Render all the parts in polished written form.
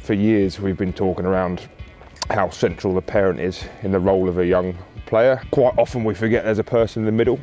For years we've been talking around how central the parent is in the role of a young player. Quite often we forget there's a person in the middle.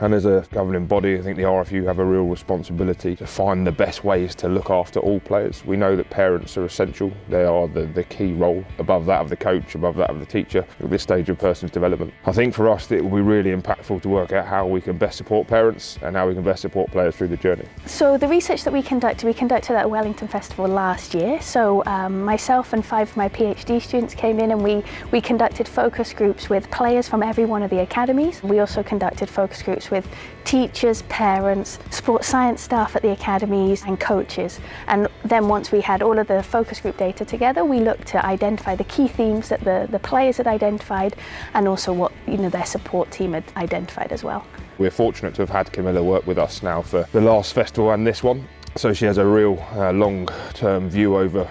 And as a governing body, I think the RFU have a real responsibility to find the best ways to look after all players. We know that parents are essential. They are the key role, above that of the coach, above that of the teacher, at this stage of a person's development. I think for us it will be really impactful to work out how we can best support parents and how we can best support players through the journey. So the research that we conducted at Wellington Festival last year. So myself and 5 of my PhD students came in and we conducted focus groups with players from every one of the academies. We also conducted focus groups with teachers, parents, sports science staff at the academies and coaches. And then once we had all of the focus group data together, we looked to identify the key themes that the players had identified and also what their support team had identified as well. We're fortunate to have had Camilla work with us now for the last festival and this one. So she has a real long-term view over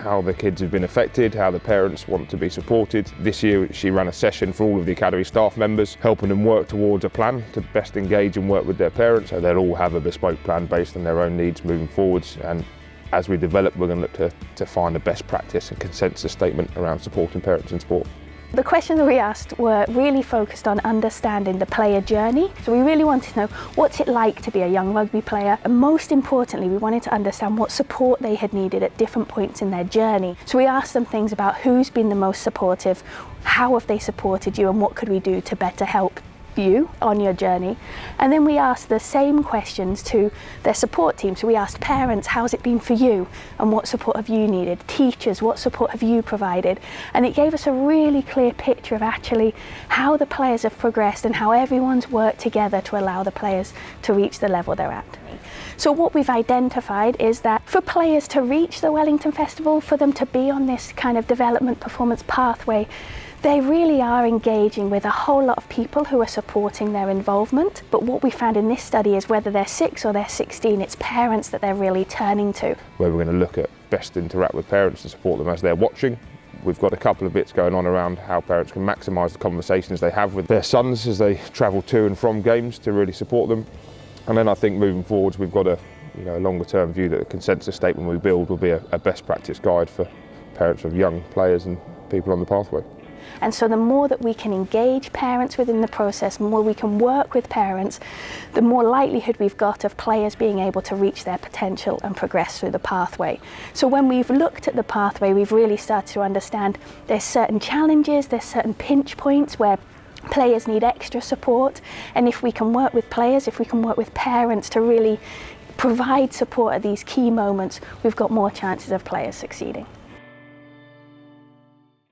how the kids have been affected, how the parents want to be supported. This year she ran a session for all of the academy staff members, helping them work towards a plan to best engage and work with their parents. So they'll all have a bespoke plan based on their own needs moving forwards. And as we develop, we're going to look to find a best practice and consensus statement around supporting parents in sport. The questions that we asked were really focused on understanding the player journey. So we really wanted to know what's it like to be a young rugby player, and most importantly we wanted to understand what support they had needed at different points in their journey. So we asked them things about who's been the most supportive, how have they supported you, and what could we do to better help you on your journey. And then we asked the same questions to their support team. So we asked parents, how's it been for you and what support have you needed? Teachers, what support have you provided? And it gave us a really clear picture of actually how the players have progressed and how everyone's worked together to allow the players to reach the level they're at. So what we've identified is that for players to reach the Wellington Festival, for them to be on this kind of development performance pathway, they really are engaging with a whole lot of people who are supporting their involvement. But what we found in this study is whether they're 6 or they're 16, it's parents that they're really turning to. Where we're going to look at best interact with parents and support them as they're watching. We've got a couple of bits going on around how parents can maximise the conversations they have with their sons as they travel to and from games to really support them. And then I think moving forwards we've got a longer term view that the consensus statement we build will be a best practice guide for parents of young players and people on the pathway. And so the more that we can engage parents within the process, the more we can work with parents, the more likelihood we've got of players being able to reach their potential and progress through the pathway. So when we've looked at the pathway, we've really started to understand there's certain challenges, there's certain pinch points where players need extra support. And if we can work with players, if we can work with parents to really provide support at these key moments, we've got more chances of players succeeding.